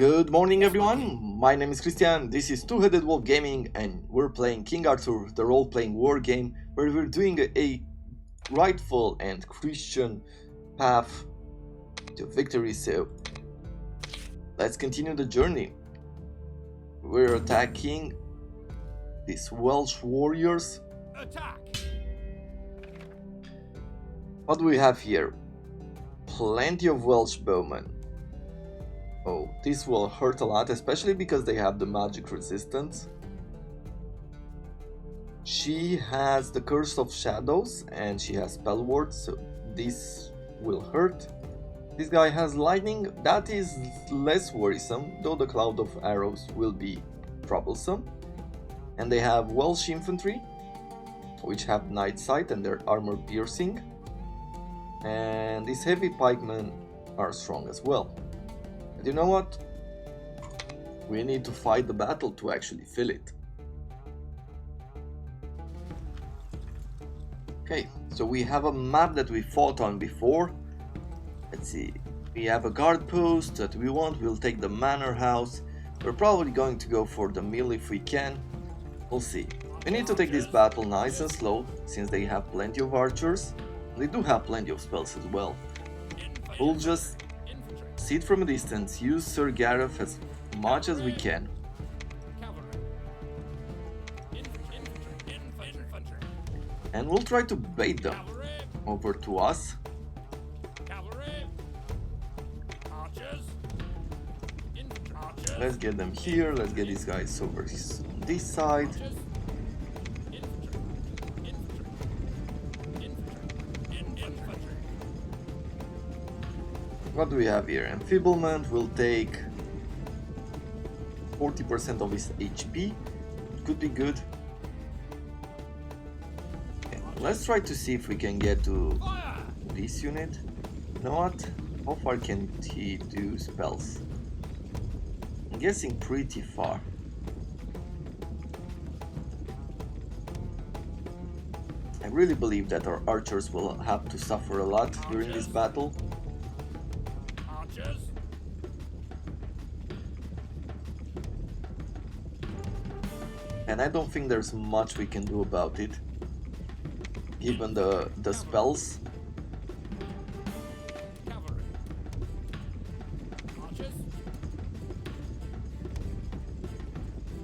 Good morning everyone, my name is Christian, this is Two-Headed Wolf Gaming and we're playing King Arthur, the role-playing war game where we're doing a rightful and Christian path to victory, so let's continue the journey. We're attacking these Welsh warriors. Attack! What do we have here? Plenty of Welsh bowmen. Oh, this will hurt a lot, especially because they have the magic resistance. She has the Curse of Shadows and she has Spell Ward, so this will hurt. This guy has Lightning, that is less worrisome, though the Cloud of Arrows will be troublesome. And they have Welsh Infantry, which have Night Sight and their armor piercing. And these heavy pikemen are strong as well. But you know what? We need to fight the battle to actually fill it. Okay, so we have a map that we fought on before. Let's see. We have a guard post that we want. We'll take the manor house. We're probably going to go for the mill if we can. We'll see. We need to take this battle nice and slow, since they have plenty of archers. They do have plenty of spells as well. We'll just sit from a distance, use Sir Gareth as much as we can. And we'll try to bait them over to us. Let's get them here, let's get these guys over this side. What do we have here? Enfeeblement will take 40% of his HP. Could be good. Okay, let's try to see if we can get to this unit. You know what? How far can he do spells? I'm guessing pretty far. I really believe that our archers will have to suffer a lot during this battle. And I don't think there's much we can do about it, given the spells.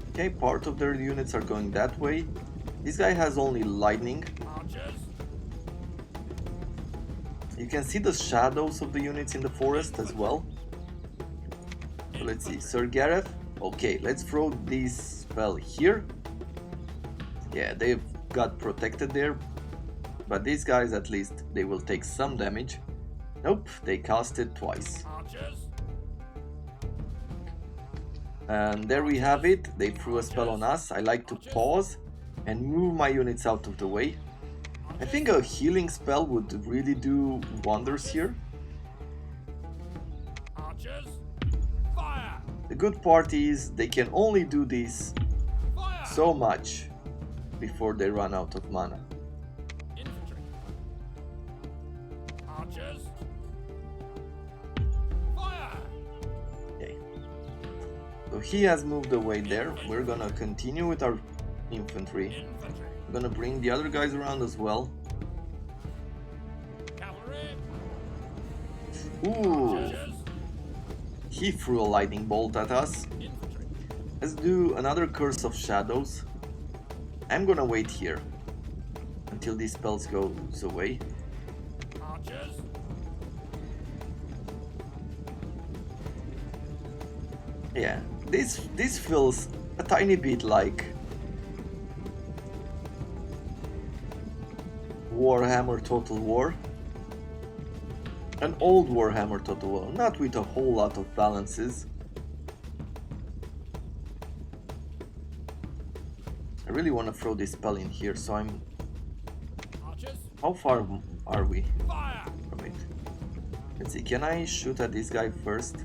Okay, part of their units are going that way. This guy has only lightning. You can see the shadows of the units in the forest as well. So let's see, Sir Gareth. Okay, let's throw this spell here. Yeah, they've got protected there, but these guys at least they will take some damage. Nope, they cast it twice. And there we have it, they threw a spell on us. I like to pause and move my units out of the way. I think a healing spell would really do wonders here. The good part is they can only do this so much before they run out of mana. Okay. So he has moved away there. We're gonna continue with our infantry. We're gonna bring the other guys around as well. Ooh! He threw a lightning bolt at us. Let's do another Curse of Shadows. I'm gonna wait here until these spells goes away. Yeah, this feels a tiny bit like Warhammer Total War. An old Warhammer Total War, not with a whole lot of balances. I really want to throw this spell in here, so I'm... How far are we from it? Let's see, can I shoot at this guy first?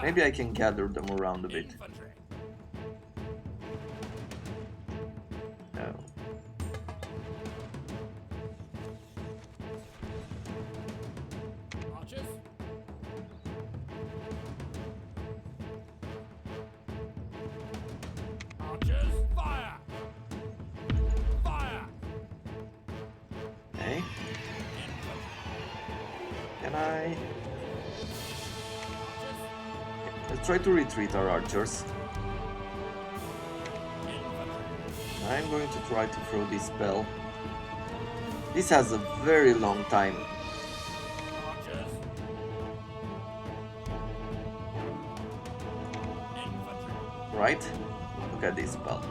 Maybe I can gather them around a bit. No. Hi. Let's try to retreat our archers. I'm going to try to throw this spell. This has a very long time. Right? Look at this spell.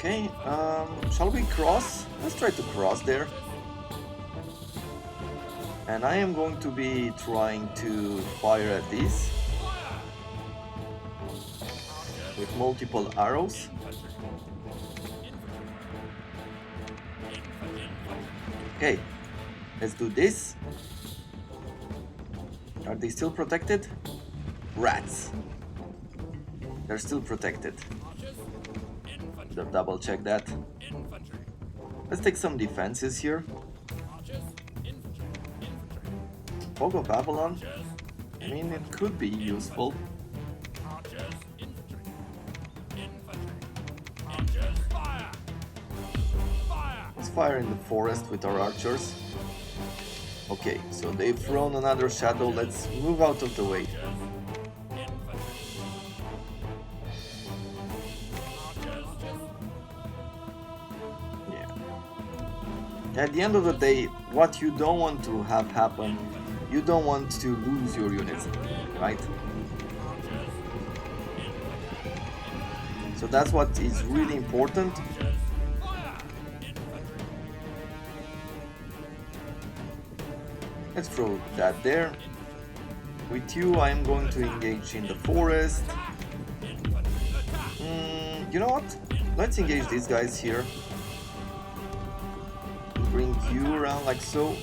Okay, shall we cross? Let's try to cross there. And I am going to be trying to fire at this with multiple arrows. Okay, let's do this. Are they still protected? Rats. They're still protected. Double check that. Let's take some defenses here. Fog of Avalon. I mean, it could be useful. Let's fire in the forest with our archers. Okay, so they've thrown another shadow. Let's move out of the way. At the end of the day, what you don't want to have happen, you don't want to lose your units, right? So that's what is really important. Let's throw that there. With you, I'm going to engage in the forest. You know what? Let's engage these guys here. Bring you around like so.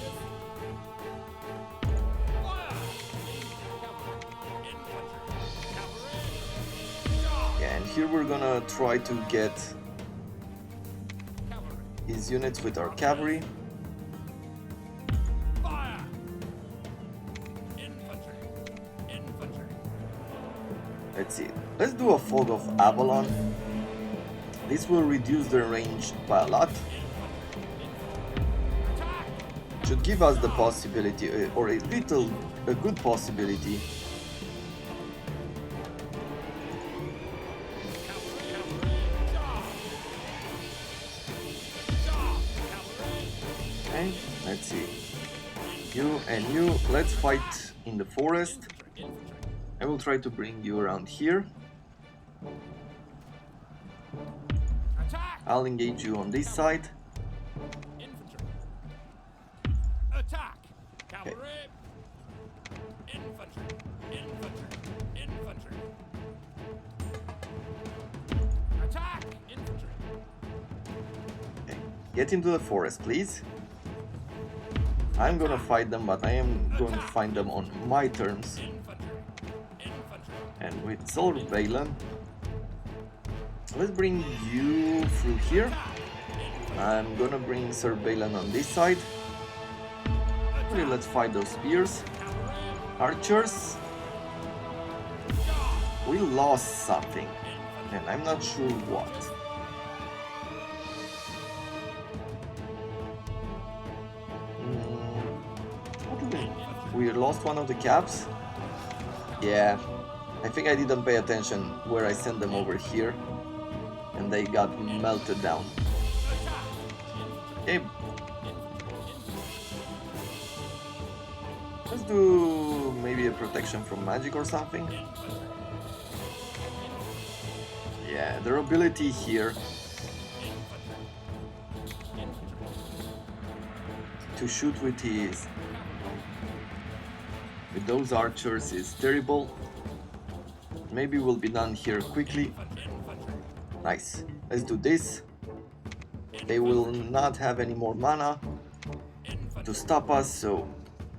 Yeah, and here we're gonna try to get his units with our cavalry. Let's see. Let's do a Fog of Avalon. This will reduce their range by a lot. Should give us the possibility, or a good possibility. Okay, let's see. You and you, let's fight in the forest. I will try to bring you around here. I'll engage you on this side. Okay. Okay. Get into the forest, please. I'm gonna fight them, but I am going to find them on my terms. And with Solar Valen, let's bring you through here. I'm gonna bring Sir Valen on this side. Okay, let's fight those spears. Archers. We lost something, and I'm not sure what. We lost one of the caps. Yeah, I think I didn't pay attention where I sent them over here, and they got melted down. Okay. Let's do maybe a protection from magic or something. Yeah, their ability here to shoot with those archers is terrible. Maybe we'll be done here quickly. Nice. Let's do this. They will not have any more mana to stop us, so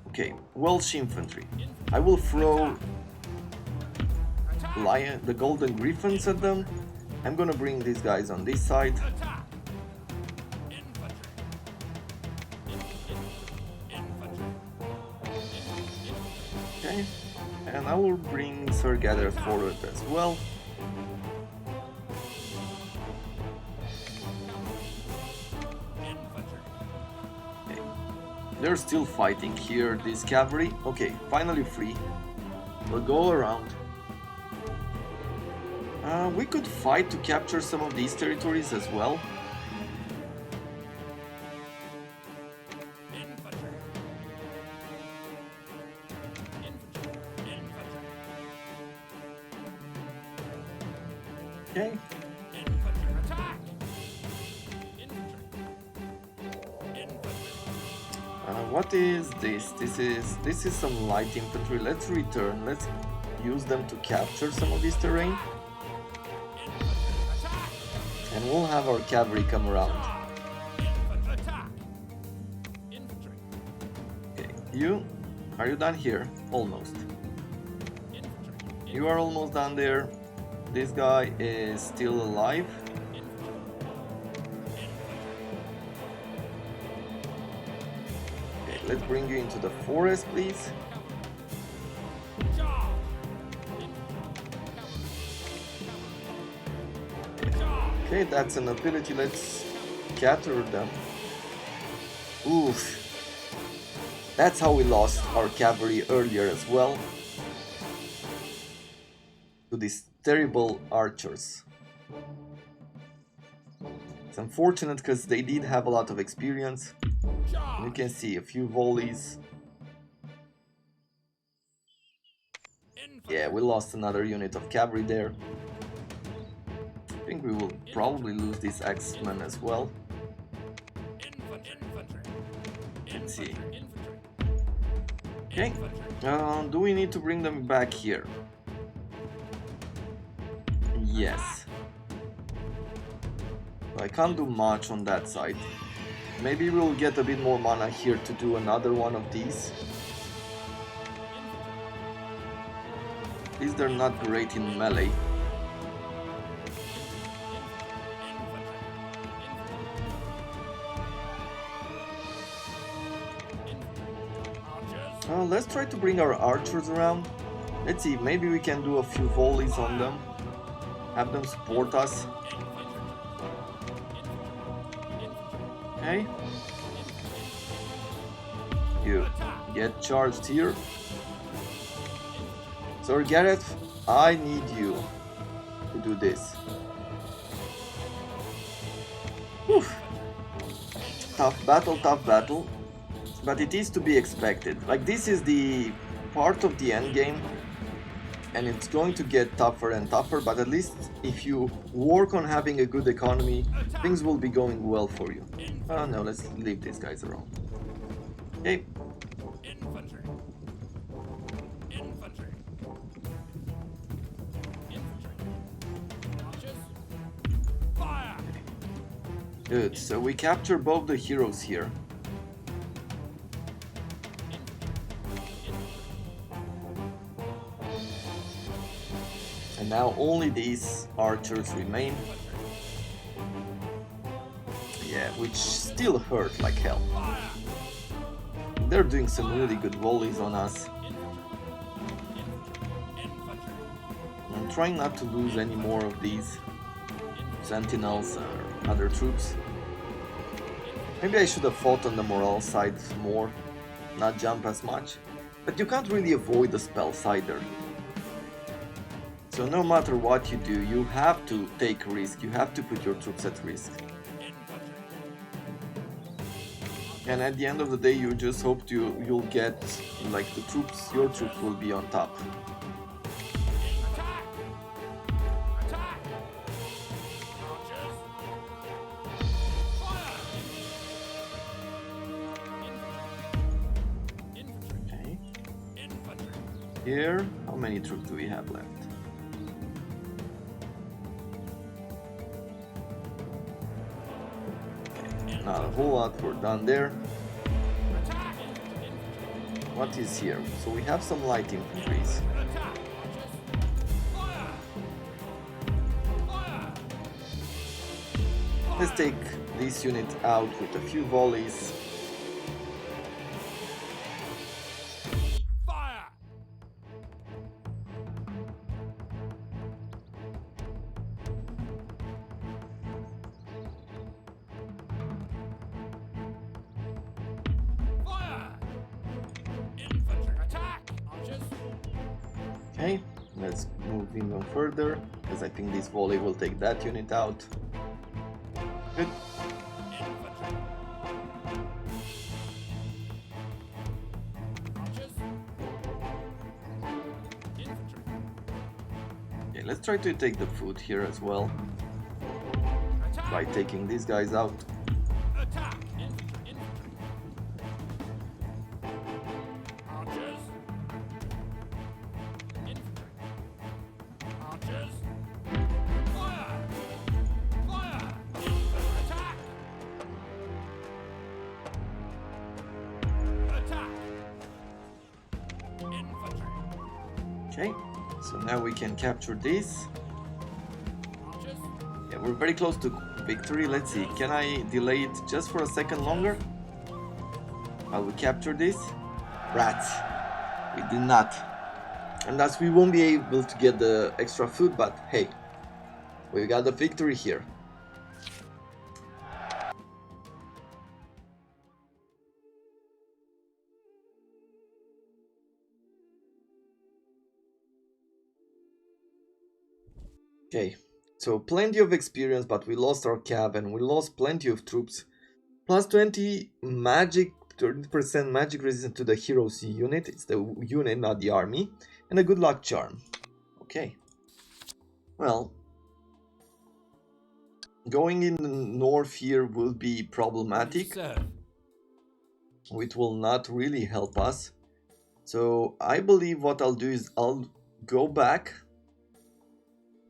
okay, Welsh infantry. I will throw the golden griffins at them. I'm gonna bring these guys on this side. Okay, and I will bring Sir Gather forward as well. They're still fighting here, this cavalry. Okay, finally free. We'll go around. We could fight to capture some of these territories as well. Okay. What is this? This is some light infantry. Let's return. Let's use them to capture some of this terrain. And we'll have our cavalry come around. Okay, are you done here? Almost. You are almost done there. This guy is still alive. Okay, let's bring you into the forest, please. Okay, that's an ability. Let's scatter them. Oof. That's how we lost our cavalry earlier as well. To these terrible archers. It's unfortunate because they did have a lot of experience. You can see a few volleys. Yeah, we lost another unit of cavalry there. I think we will probably lose this Axeman as well. Let's see. Okay, do we need to bring them back here? Yes. I can't do much on that side. Maybe we'll get a bit more mana here to do another one of these. At least they're not great in melee. Let's try to bring our archers around. Let's see, maybe we can do a few volleys on them. Have them support us. Okay. You get charged here. Sir Gareth, I need you to do this. Whew. Tough battle. But it is to be expected. Like, this is the part of the end game, and it's going to get tougher and tougher, but at least if you work on having a good economy, things will be going well for you. Oh no, let's leave these guys around. Okay. Good, so we capture both the heroes here. And now only these archers remain. Yeah, which still hurt like hell. They're doing some really good volleys on us. I'm trying not to lose any more of these sentinels or other troops. Maybe I should have fought on the morale side more, not jump as much. But you can't really avoid the spells either. So no matter what you do, you have to take risk, you have to put your troops at risk. And at the end of the day, you just hope you'll get, like, the troops, your troops will be on top. Okay. Here, how many troops do we have left? Not a whole lot, we're done there. What is here? So we have some light infantries. Let's take this unit out with a few volleys. Okay, let's move even further, because I think this volley will take that unit out. Good. Okay, let's try to take the food here as well, by taking these guys out. Okay, so now we can capture this. Yeah, we're very close to victory. Let's see, can I delay it just for a second longer while we capture this? Rats, we did not. And thus we won't be able to get the extra food, but hey, we got the victory here. Okay, so plenty of experience, but we lost our cab and we lost plenty of troops. Plus 20 magic, 30% magic resistance to the hero's unit. It's the unit, not the army. And a good luck charm. Okay. Well, going in the north here will be problematic. It will not really help us. So I believe what I'll do is I'll go back.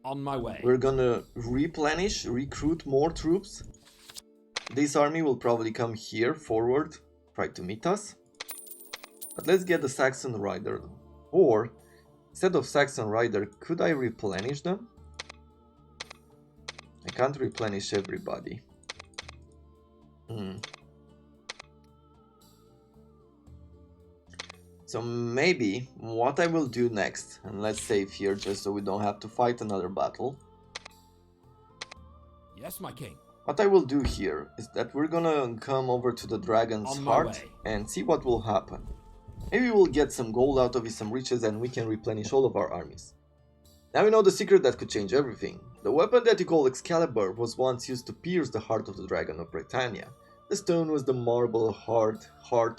On my way. We're gonna replenish, recruit more troops. This army will probably come here forward, try to meet us. But let's get the Saxon Rider. Or, instead of Saxon Rider, could I replenish them? I can't replenish everybody. So maybe what I will do next, and let's save here just so we don't have to fight another battle. Yes, my king. What I will do here is that we're gonna come over to the Dragon's Heart and see what will happen. Maybe we'll get some gold out of it, some riches, and we can replenish all of our armies. Now we know the secret that could change everything. The weapon that you call Excalibur was once used to pierce the heart of the Dragon of Britannia. The stone was the marble heart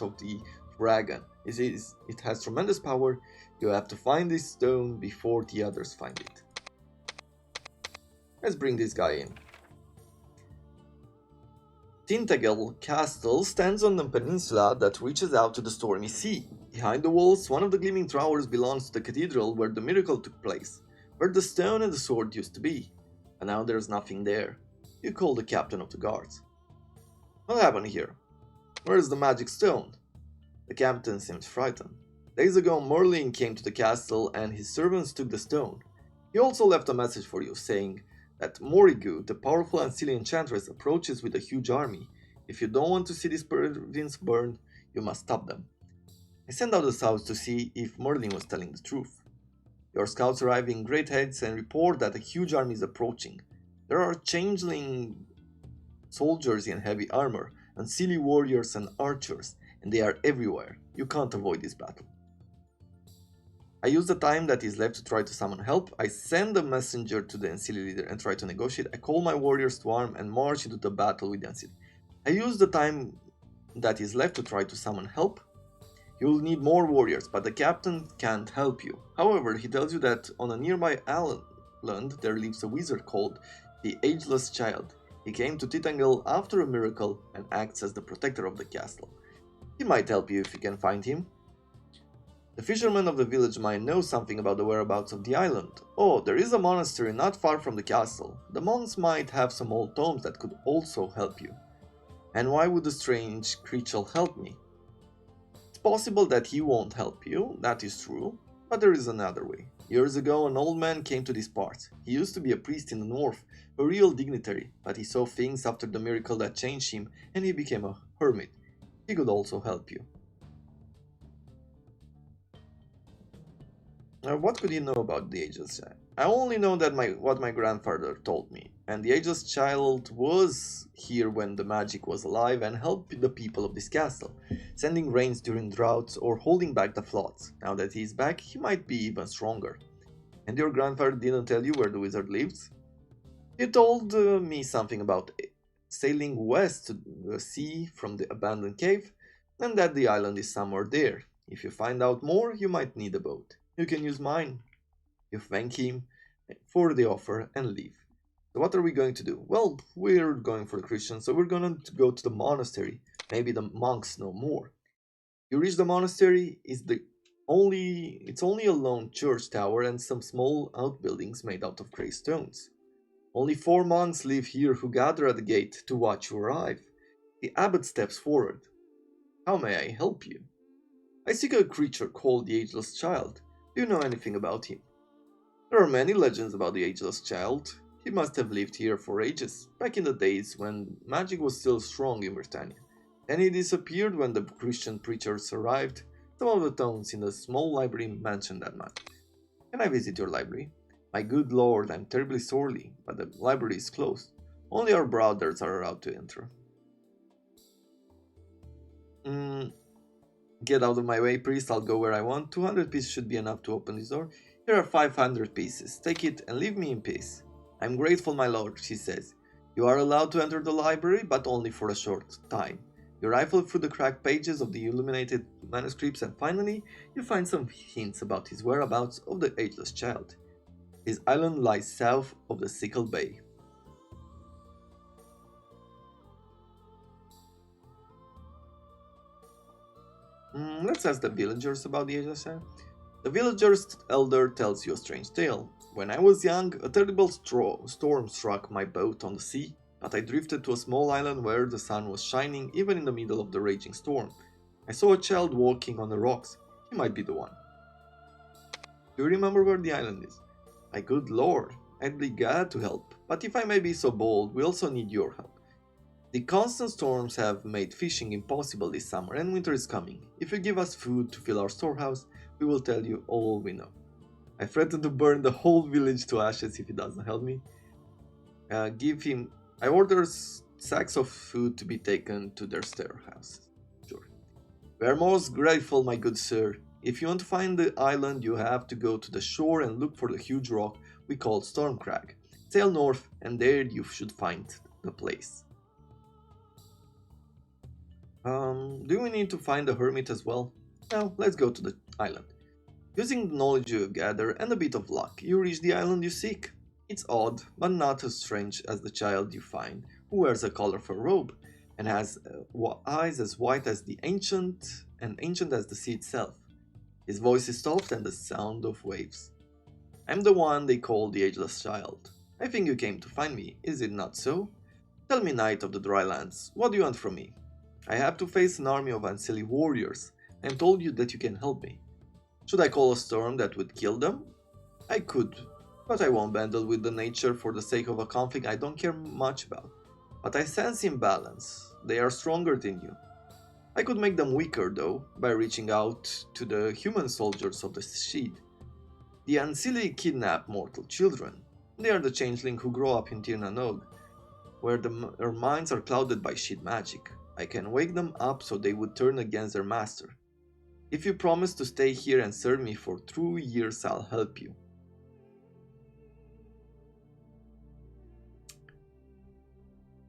of the dragon. It has tremendous power. You have to find this stone before the others find it. Let's bring this guy in. Tintagel Castle stands on the peninsula that reaches out to the stormy sea. Behind the walls, one of the gleaming towers belongs to the cathedral where the miracle took place, where the stone and the sword used to be. And now there's nothing there. You call the captain of the guards. What happened here? Where's the magic stone? The captain seems frightened. Days ago, Merlin came to the castle and his servants took the stone. He also left a message for you, saying that Morigu, the powerful and silly enchantress, approaches with a huge army. If you don't want to see this province burn, you must stop them. I sent out the scouts to see if Merlin was telling the truth. Your scouts arrive in great haste and report that a huge army is approaching. There are changeling soldiers in heavy armor, and silly warriors and archers, and they are everywhere. You can't avoid this battle. I use the time that is left to try to summon help. I send a messenger to the Ancili leader and try to negotiate. I call my warriors to arm and march into the battle with the Ancili. I use the time that is left to try to summon help. You will need more warriors, but the captain can't help you. However, he tells you that on a nearby island there lives a wizard called the Ageless Child. He came to Tintagel after a miracle and acts as the protector of the castle. He might help you if you can find him. The fishermen of the village might know something about the whereabouts of the island. Oh, there is a monastery not far from the castle. The monks might have some old tomes that could also help you. And why would the strange creature help me? It's possible that he won't help you, that is true, but there is another way. Years ago, an old man came to these parts. He used to be a priest in the north, a real dignitary, but he saw things after the miracle that changed him, and he became a hermit. He could also help you. Now, what could he know about the Ageless Child? I only know that what my grandfather told me, and the ageless child was here when the magic was alive and helped the people of this castle, sending rains during droughts or holding back the floods. Now that he is back, he might be even stronger. And your grandfather didn't tell you where the wizard lives? He told me something about sailing west to the sea from the abandoned cave, and that the island is somewhere there. If you find out more, you might need a boat. You can use mine. You thank him for the offer and leave. So what are we going to do? Well, we're going for the Christians, so we're going to go to the monastery. Maybe the monks know more. You reach the monastery, it's only a lone church tower and some small outbuildings made out of grey stones. Only 4 monks live here who gather at the gate to watch you arrive. The abbot steps forward. How may I help you? I seek a creature called the Ageless Child. Do you know anything about him? There are many legends about the Ageless Child. He must have lived here for ages, back in the days when magic was still strong in Britannia. Then he disappeared when the Christian preachers arrived. Some of the tones in the small library mention that much. Can I visit your library? My good lord, I'm terribly sorry, but the library is closed. Only our brothers are allowed to enter. Mm, get out of my way, priest, I'll go where I want. 200 pieces should be enough to open this door. Here are 500 pieces. Take it and leave me in peace. I'm grateful, my lord, she says. You are allowed to enter the library, but only for a short time. You rifle through the cracked pages of the illuminated manuscripts and finally, you find some hints about his whereabouts of the ageless child. His island lies south of the Sickle Bay. Let's ask the villagers about the ageless child. The villager's elder tells you a strange tale. When I was young, a terrible storm struck my boat on the sea, but I drifted to a small island where the sun was shining even in the middle of the raging storm. I saw a child walking on the rocks. He might be the one. Do you remember where the island is? My good lord, I'd be glad to help, but if I may be so bold, we also need your help. The constant storms have made fishing impossible this summer and winter is coming. If you give us food to fill our storehouse, we will tell you all we know. I threaten to burn the whole village to ashes if he doesn't help me. I order sacks of food to be taken to their storehouse. Sure. We are most grateful, my good sir. If you want to find the island, you have to go to the shore and look for the huge rock we call Stormcrag. Sail north, and there you should find the place. Do we need to find the hermit as well? No, let's go to the island. Using the knowledge you gather and a bit of luck, you reach the island you seek. It's odd, but not as strange as the child you find, who wears a colorful robe and has eyes as white as the ancient and ancient as the sea itself. His voice is soft and the sound of waves. I'm the one they call the Ageless Child. I think you came to find me, is it not so? Tell me, Knight of the Drylands, what do you want from me? I have to face an army of unsilly warriors. I am told you that you can help me. Should I call a storm that would kill them? I could, but I won't meddle with the nature for the sake of a conflict I don't care much about. But I sense imbalance. They are stronger than you. I could make them weaker, though, by reaching out to the human soldiers of the Sheed. The unsilly kidnap mortal children. They are the changeling who grow up in Tir na Nog, where their minds are clouded by Sheed magic. I can wake them up so they would turn against their master. If you promise to stay here and serve me for 2 years, I'll help you.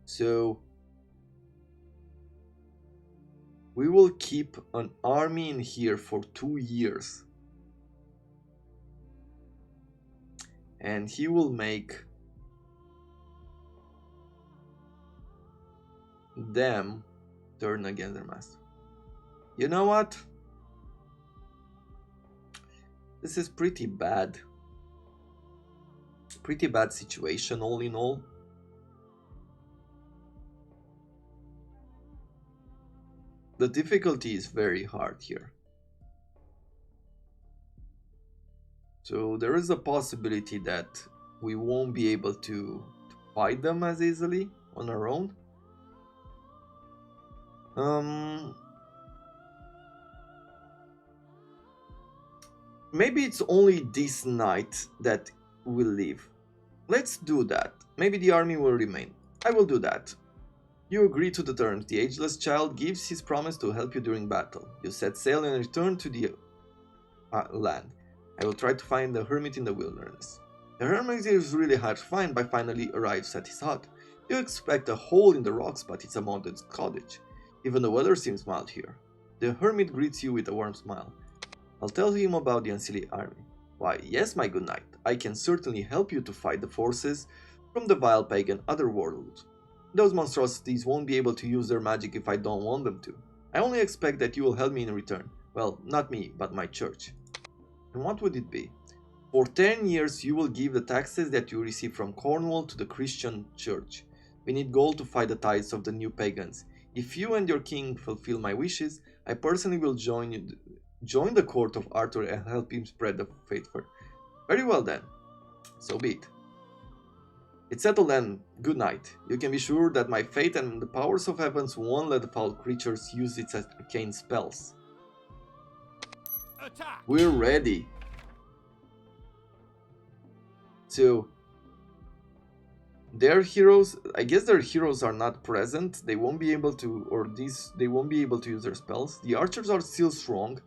So, we will keep an army in here for 2 years. And he will make them turn against their master. You know what? This is pretty bad. Pretty bad situation all in all. The difficulty is very hard here. So there is a possibility that we won't be able to fight them as easily on our own. Maybe it's only this night that will leave. Let's do that. Maybe the army will remain. I will do that. You agree to the terms. The ageless child gives his promise to help you during battle. You set sail and return to the land. I will try to find the hermit in the wilderness. The hermit is really hard to find, but finally arrives at his hut. You expect a hole in the rocks, but it's a mountain cottage. Even the weather seems mild here. The hermit greets you with a warm smile. I'll tell him about the Ancili army. Why, yes, my good knight, I can certainly help you to fight the forces from the vile pagan otherworld. Those monstrosities won't be able to use their magic if I don't want them to. I only expect that you will help me in return. Well, not me, but my church. And what would it be? For 10 years you will give the taxes that you receive from Cornwall to the Christian church. We need gold to fight the tides of the new pagans. If you and your king fulfill my wishes, I personally will join the court of Arthur and help him spread the faith. Very well then. So be it. It's settled then. Good night. You can be sure that my fate and the powers of heavens won't let the foul creatures use its arcane spells. Attack! We're ready. So their heroes, I guess their heroes are not present. They won't be able to, they won't be able to use their spells. The archers are still strong.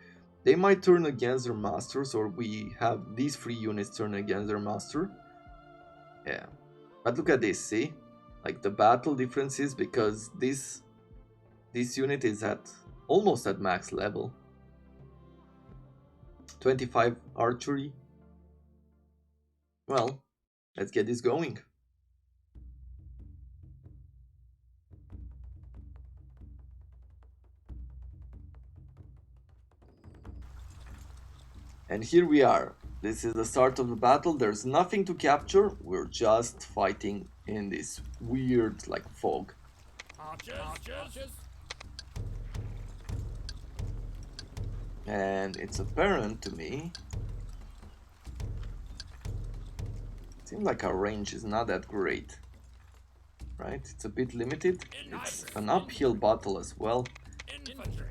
They might turn against their masters, or we have these 3 units turn against their master. Yeah. But look at this, see? Like the battle differences, because this unit is at almost at max level. 25 archery. Well, let's get this going. And here we are. This is the start of the battle. There's nothing to capture. We're just fighting in this weird, like, fog. Archers! And it's apparent to me. It seems like our range is not that great. Right? It's a bit limited. It's an uphill battle as well. Infantry.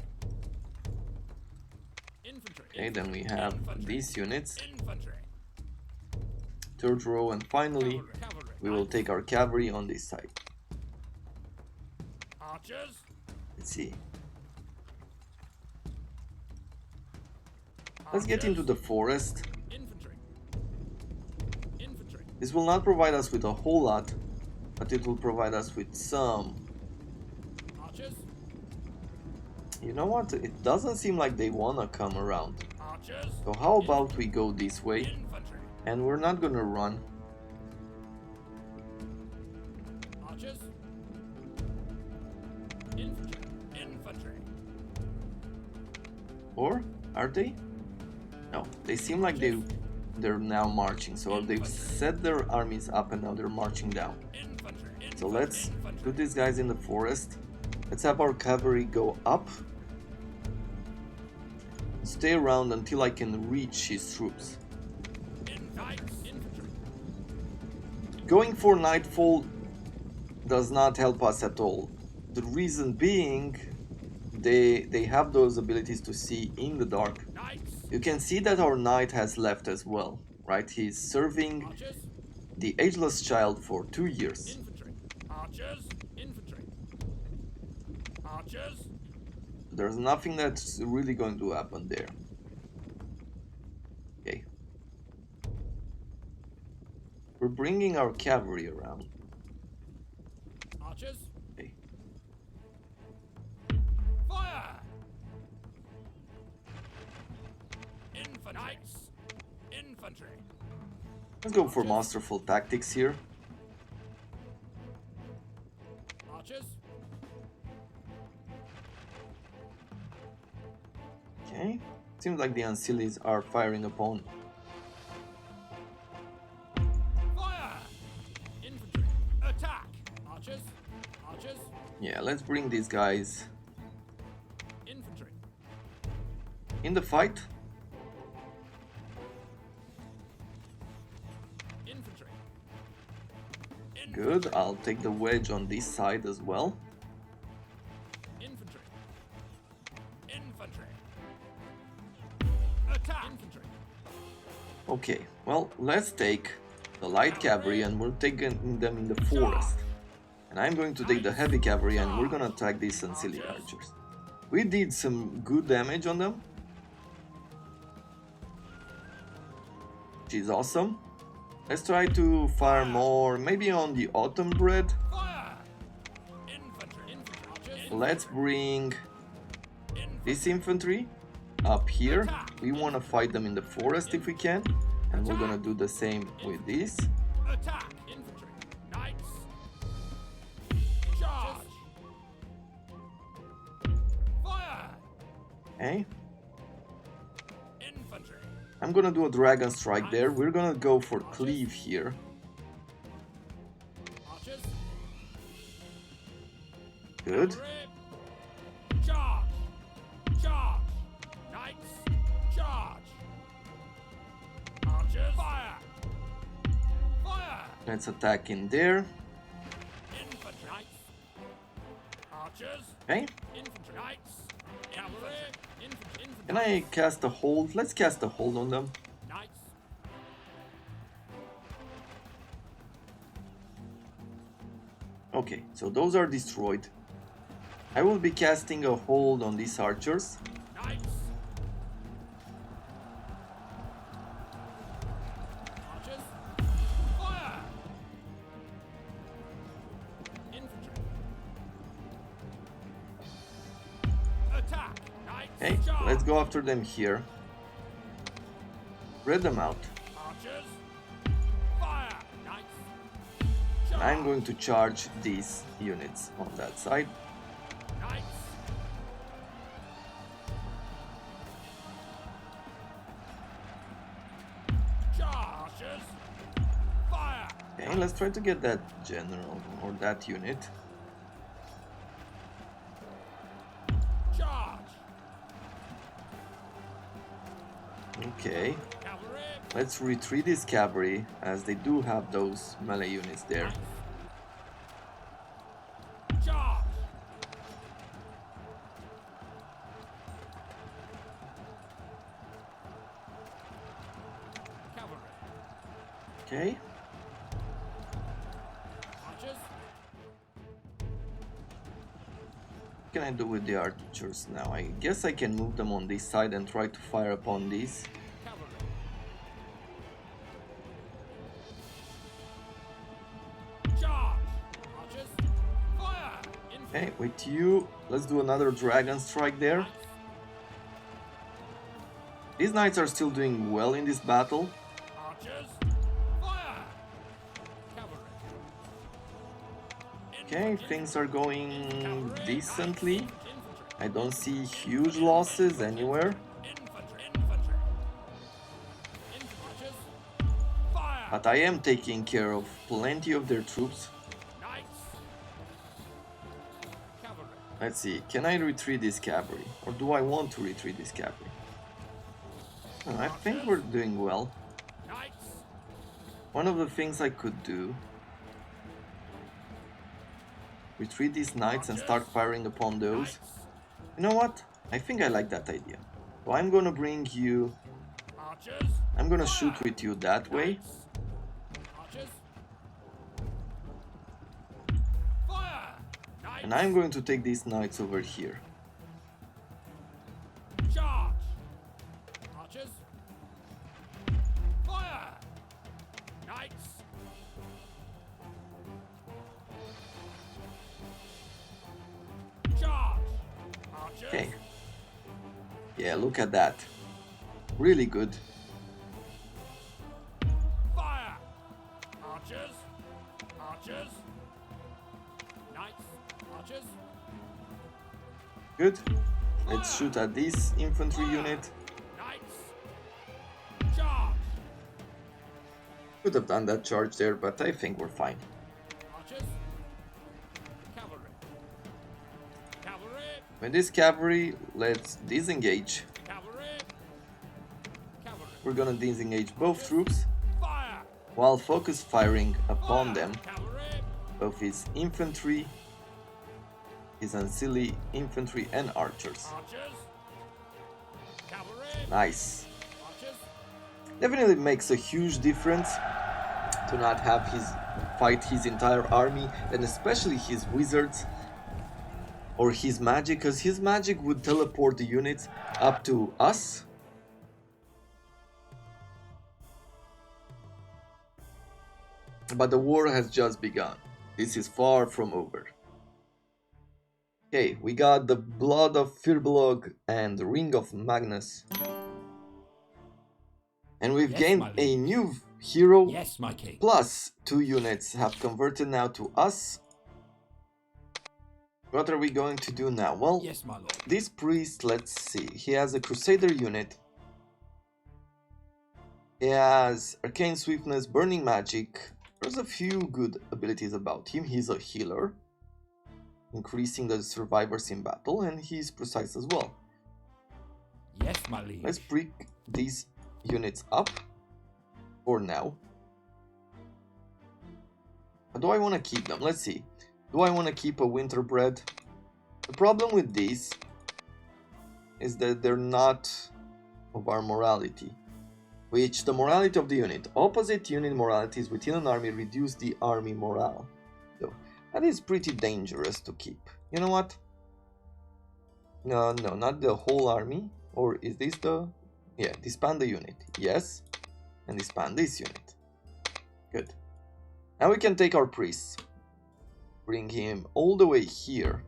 Okay, then we have these units. Infantry. Third row, and finally Cavalry. we will take our cavalry on this side. Archers. Let's see. Let's get into the forest. Infantry. Infantry. This will not provide us with a whole lot, but it will provide us with some. Archers. You know what? It doesn't seem like they wanna come around. Archers. So how about we go this way? Infantry. And we're not gonna run. Archers. Infantry. Or are they? No, they seem like they're now marching. So they've set their armies up and now they're marching down. Infantry. So let's put these guys in the forest. Let's have our cavalry go up. Stay around until I can reach his troops. Infantry. Going for nightfall does not help us at all. The reason being, they have those abilities to see in the dark. Knights. You can see that our knight has left as well, right? He's serving Archers. the ageless child for 2 years. Infantry. Archers. Infantry. Archers. There's nothing that's really going to happen there. Okay. We're bringing our cavalry around. Archers. Okay. Fire! Knights. Infantry. Let's go for masterful tactics here. Archers. Okay. Seems like the Ancilis are firing upon. Fire! Infantry. Attack! Archers. Archers. Yeah, let's bring these guys Infantry. in the fight. Infantry. Good, I'll take the wedge on this side as well. Infantry. Infantry. Attack! Infantry. Okay, well, let's take the light cavalry and we're taking them in the forest. And I'm going to take the heavy cavalry and we're gonna attack these ancillary archers. We did some good damage on them, which is awesome. Let's try to fire more, maybe on the autumn bread. Let's bring this infantry up here. We want to fight them in the forest if we can, and we're gonna do the same with this. Attack! Infantry! Knights! Charge! Fire! Okay, Infantry! I'm gonna do a dragon strike there. We're gonna go for cleave here. Archers! Good. Cavalry! Charge! Charge! Knights! Charge! Archers! Fire! Fire! Let's attack in there. Infantry! Knights! Archers! Okay, Infantry! Knights! Cavalry! Infantry! can I cast a hold? Let's cast a hold on them. Knights! Okay, so those are destroyed. I will be casting a hold on these archers. Knights! Archers! Fire! Infantry! Attack! Knights! Okay, Charge! let's go after them here. Spread them out. Archers! Fire! Knights! Charge! I'm going to charge these units on that side. Knights! Charge! Archers! Fire! Okay, let's try to get that general or that unit. Charge! Okay, Cavalry! let's retreat this cavalry as they do have those melee units there. Charge! Cavalry! Okay, Archers! what can I do with the archers now? I guess I can move them on this side and try to fire upon these. Cavalry! Charge! Archers! Fire! Infantry! Okay, with you, let's do another dragon strike there. Knights! These knights are still doing well in this battle. Archers! Fire! Cavalry! Okay, Infantry! things are going Cavalry! decently. Infantry! I don't see huge losses anywhere, Infantry! Infantry! Archers! Fire! but I am taking care of plenty of their troops. Knights! Cavalry! Let's see, can I retreat this cavalry? Or do I want to retreat this cavalry? I think we're doing well. Knights! One of the things I could do, retreat these knights and start firing upon those. You know what? I think I like that idea. So I'm gonna bring you, Archers! I'm gonna shoot with you that way. Knights! Archers! Fire! Knights! And I'm going to take these knights over here. Charge! Archers! Fire! Knights! Charge! Archers! Okay. Yeah, look at that. Really good. Fire! Archers! Archers! Knights! Archers! Good. Let's shoot at this infantry unit. Knights! Charge! Could have done that charge there, but I think we're fine. Archers! Cavalry! Cavalry! With this cavalry, let's disengage. Cavalry! Cavalry! We're gonna disengage both troops Fire! while focus firing upon them. Cavalry! Both his infantry, his ancillary infantry and archers. Archers! Cavalry! Nice. Archers! Definitely makes a huge difference to not have his fight his entire army, and especially his wizards or his magic, because his magic would teleport the units up to us. But the war has just begun. This is far from over. Okay, we got the Blood of Firbolg and the Ring of Magnus. And we've Yes, gained my a liege. new hero, Yes, my king. plus 2 units have converted now to us. What are we going to do now? Well, Yes, my lord. this priest, let's see, he has a Crusader unit. He has Arcane Swiftness, Burning Magic. There's a few good abilities about him. He's a healer, increasing the survivors in battle, and he's precise as well. Yes, my liege. Let's break these units up for now. Or do I want to keep them? Let's see. Do I want to keep a Winterbread? The problem with these is that they're not of our morality. Which the morality of the unit. Opposite unit moralities within an army reduce the army morale. So that is pretty dangerous to keep. You know what? No, not the whole army. Or is this the... Yeah, disband the unit. Yes. And disband this unit. Good. Now we can take our priests. Bring him all the way here.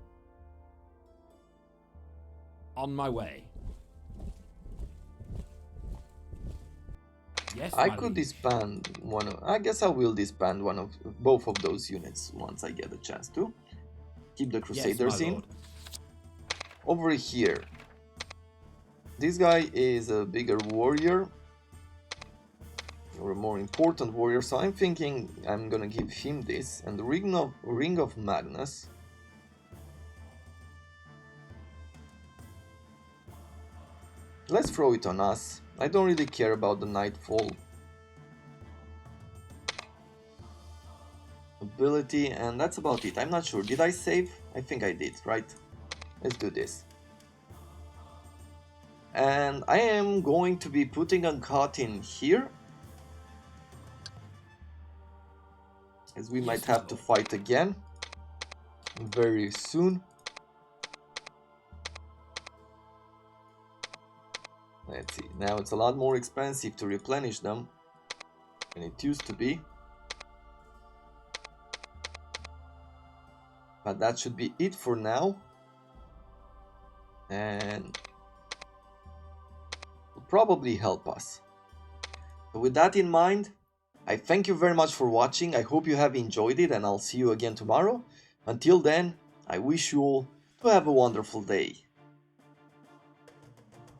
On my way. Yes, I my could liege. disband one of... I guess I will disband both of those units once I get a chance to. Keep the Crusaders yes, my in. lord. Over here. This guy is a bigger warrior. Or a more important warrior, so I'm thinking I'm gonna give him this. And the Ring of Magnus. Let's throw it on us. I don't really care about the Nightfall ability, and that's about it. I'm not sure. Did I save? I think I did, right? Let's do this. And I am going to be putting a cut in here, as we might have to fight again very soon. Let's see, now it's a lot more expensive to replenish them than it used to be. But that should be it for now. And will probably help us. So with that in mind, I thank you very much for watching. I hope you have enjoyed it, and I'll see you again tomorrow. Until then, I wish you all to have a wonderful day.